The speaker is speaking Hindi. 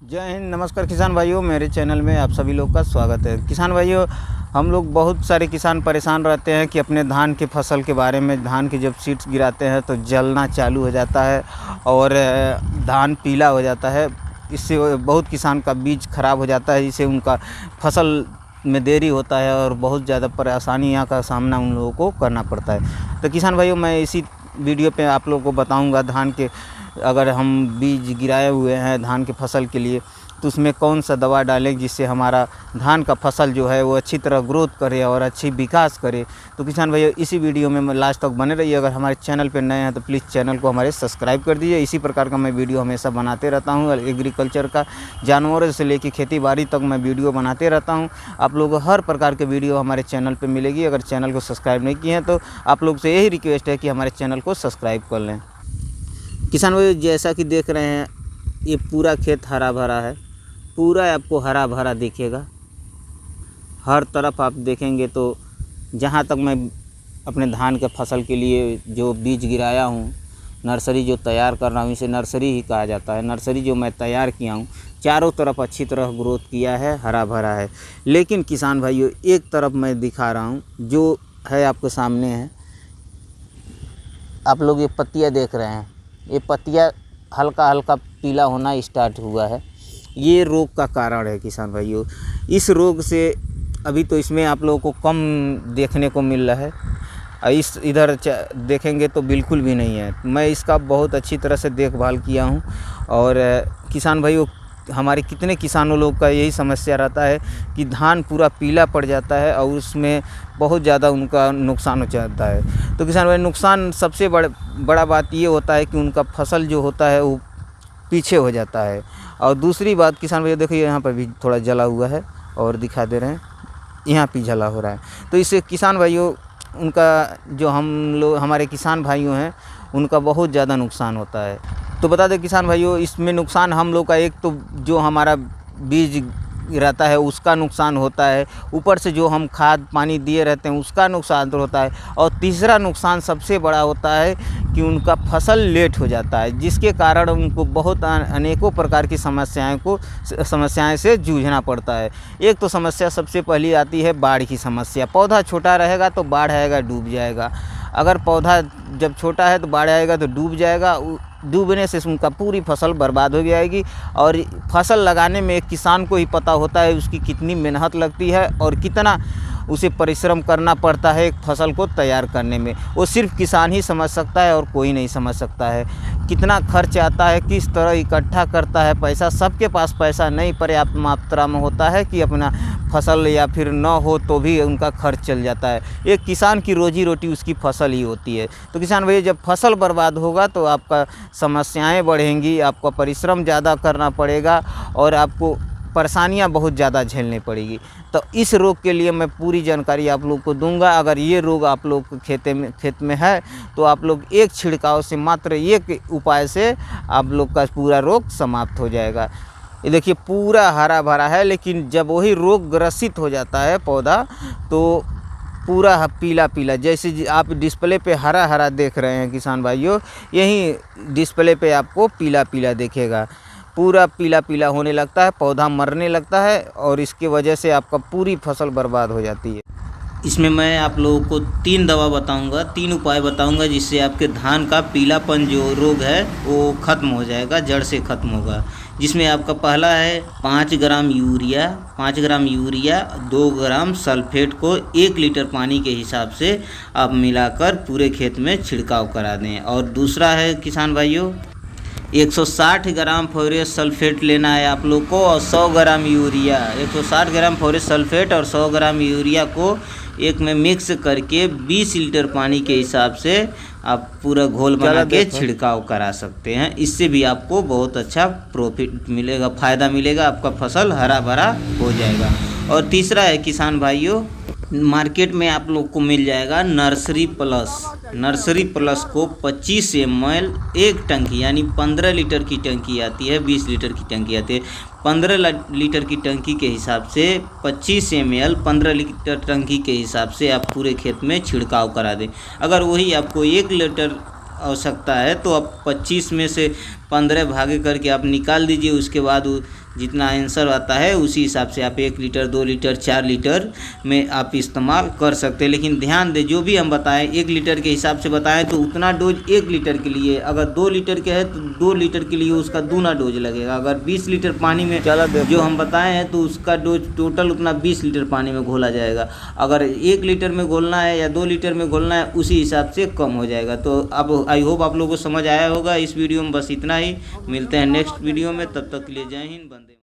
जय हिंद, नमस्कार किसान भाइयों। मेरे चैनल में आप सभी लोग का स्वागत है। किसान भाइयों, हम लोग बहुत सारे किसान परेशान रहते हैं कि अपने धान के फसल के बारे में, धान की जब सीड्स गिराते हैं तो जलना चालू हो जाता है और धान पीला हो जाता है। इससे बहुत किसान का बीज खराब हो जाता है, जिससे उनका फसल में देरी होता है और बहुत ज़्यादा परेशानियों का सामना उन लोगों को करना पड़ता है। तो किसान भाइयों, मैं इसी वीडियो पे आप लोगों को बताऊंगा धान के, अगर हम बीज गिराए हुए हैं धान के फसल के लिए, तो उसमें कौन सा दवा डालें जिससे हमारा धान का फसल जो है वो अच्छी तरह ग्रोथ करे और अच्छी विकास करे। तो किसान भाइयों, इसी वीडियो में लास्ट तक बने रहिए। अगर हमारे चैनल पर नए हैं तो प्लीज़ चैनल को हमारे सब्सक्राइब कर दीजिए। इसी प्रकार का मैं वीडियो हमेशा बनाते रहता हूँ। एग्रीकल्चर का, जानवरों से लेकर खेती बाड़ी तक मैं वीडियो बनाते रहता हूँ। आप लोग को हर प्रकार के वीडियो हमारे चैनल पर मिलेगी। अगर चैनल को सब्सक्राइब नहीं किए हैं तो आप लोग से यही रिक्वेस्ट है कि हमारे चैनल को सब्सक्राइब कर लें। किसान भाई, जैसा कि देख रहे हैं, ये पूरा खेत हरा भरा है। पूरा आपको हरा भरा दिखेगा, हर तरफ आप देखेंगे तो। जहाँ तक मैं अपने धान के फसल के लिए जो बीज गिराया हूँ, नर्सरी जो तैयार कर रहा हूँ, इसे नर्सरी ही कहा जाता है। नर्सरी जो मैं तैयार किया हूँ, चारों तरफ अच्छी तरह ग्रोथ किया है, हरा भरा है। लेकिन किसान भाइयों, एक तरफ मैं दिखा रहा हूँ जो है आपके सामने है। आप लोग ये पत्तियाँ देख रहे हैं, ये पत्तियाँ हल्का हल्का पीला होना स्टार्ट हुआ है। ये रोग का कारण है किसान भाइयों। इस रोग से अभी तो इसमें आप लोगों को कम देखने को मिल रहा है। इस इधर देखेंगे तो बिल्कुल भी नहीं है। मैं इसका बहुत अच्छी तरह से देखभाल किया हूँ। और किसान भाइयों, हमारे कितने किसानों लोग का यही समस्या रहता है कि धान पूरा पीला पड़ जाता है और उसमें बहुत ज़्यादा उनका नुकसान हो जाता है। तो किसान भाई, नुकसान सबसे बड़ा बात ये होता है कि उनका फसल जो होता है वो पीछे हो जाता है। और दूसरी बात किसान भाई, देखिए यहाँ पर भी थोड़ा जला हुआ है और दिखा दे रहे हैं, यहाँ भी जला हो रहा है। तो इससे किसान भाइयों, उनका जो हमारे किसान भाइयों हैं, उनका बहुत ज़्यादा नुकसान होता है। तो बता दें किसान भाइयों, इसमें नुकसान हम लोग का, एक तो जो हमारा बीज रहता है उसका नुकसान होता है, ऊपर से जो हम खाद पानी दिए रहते हैं उसका नुकसान होता है, और तीसरा नुकसान सबसे बड़ा होता है कि उनका फसल लेट हो जाता है, जिसके कारण उनको बहुत अनेकों प्रकार की समस्याएं से जूझना पड़ता है। एक तो समस्या सबसे पहली आती है बाढ़ की समस्या। पौधा छोटा रहेगा तो बाढ़ आएगा, डूब जाएगा। अगर पौधा जब छोटा है तो बाढ़ आएगा तो डूब जाएगा। डूबने से उनका पूरी फसल बर्बाद हो जाएगी। और फसल लगाने में एक किसान को ही पता होता है उसकी कितनी मेहनत लगती है और कितना उसे परिश्रम करना पड़ता है एक फसल को तैयार करने में। वो सिर्फ किसान ही समझ सकता है और कोई नहीं समझ सकता है। कितना खर्च आता है, किस तरह इकट्ठा करता है पैसा। सबके पास पैसा नहीं पर्याप्त मात्रा में होता है कि अपना फसल, या फिर न हो तो भी उनका खर्च चल जाता है। एक किसान की रोजी रोटी उसकी फसल ही होती है। तो किसान भैया, जब फसल बर्बाद होगा तो आपका समस्याएं बढ़ेंगी, आपका परिश्रम ज़्यादा करना पड़ेगा और आपको परेशानियां बहुत ज़्यादा झेलनी पड़ेगी। तो इस रोग के लिए मैं पूरी जानकारी आप लोग को दूंगा। अगर ये रोग आप लोग के खेत में है तो आप लोग एक छिड़काव से, मात्र एक उपाय से आप लोग का पूरा रोग समाप्त हो जाएगा। ये देखिए पूरा हरा भरा है, लेकिन जब वही रोग ग्रसित हो जाता है पौधा, तो पूरा पीला पीला, जैसे आप डिस्प्ले पे हरा हरा देख रहे हैं किसान भाइयों, यही डिस्प्ले पे आपको पीला पीला दिखेगा। पूरा पीला पीला होने लगता है, पौधा मरने लगता है और इसके वजह से आपका पूरी फसल बर्बाद हो जाती है। इसमें मैं आप लोगों को 3 दवा बताऊंगा, 3 उपाय बताऊंगा जिससे आपके धान का पीलापन जो रोग है वो ख़त्म हो जाएगा, जड़ से ख़त्म होगा। जिसमें आपका पहला है 5 ग्राम यूरिया। 5 ग्राम यूरिया 2 ग्राम सल्फेट को 1 लीटर पानी के हिसाब से आप मिलाकर पूरे खेत में छिड़काव करा दें। और दूसरा है किसान भाइयों, 160 ग्राम फेरस सल्फेट लेना है आप लोग को, और 100 ग्राम यूरिया। 160 ग्राम फेरस सल्फेट और 100 ग्राम यूरिया को एक में मिक्स करके 20 लीटर पानी के हिसाब से आप पूरा घोल बना के छिड़काव करा सकते हैं। इससे भी आपको बहुत अच्छा प्रॉफिट मिलेगा, फ़ायदा मिलेगा, आपका फसल हरा भरा हो जाएगा। और तीसरा है किसान भाइयों, मार्केट में आप लोग को मिल जाएगा नर्सरी प्लस। नर्सरी प्लस को 25 ml एक टंकी, यानी 15 लीटर की टंकी आती है, 20 लीटर की टंकी आती है। 15 लीटर की टंकी के हिसाब से 25 ml 15 लीटर टंकी के हिसाब से आप पूरे खेत में छिड़काव करा दें। अगर वही आपको 1 लीटर आवश्यकता है तो आप 25 में से 15 भागे करके आप निकाल दीजिए। उसके बाद जितना आंसर आता है उसी हिसाब से आप 1 लीटर 2 लीटर 4 लीटर में आप इस्तेमाल कर सकते हैं। लेकिन ध्यान दें, जो भी हम बताएं 1 लीटर के हिसाब से बताएं तो उतना डोज 1 लीटर के लिए, अगर 2 लीटर के है तो 2 लीटर के लिए उसका दूना डोज लगेगा। अगर 20 लीटर पानी में जो हम बताए हैं तो उसका डोज टोटल उतना 20 लीटर पानी में घोला जाएगा। अगर 1 लीटर में घोलना है या 2 लीटर में घोलना है उसी हिसाब से कम हो जाएगा। तो अब आई होप आप लोगों को समझ आया होगा। इस वीडियो में बस इतना ही, मिलते हैं नेक्स्ट वीडियो में, तब तक के लिए जय हिंद।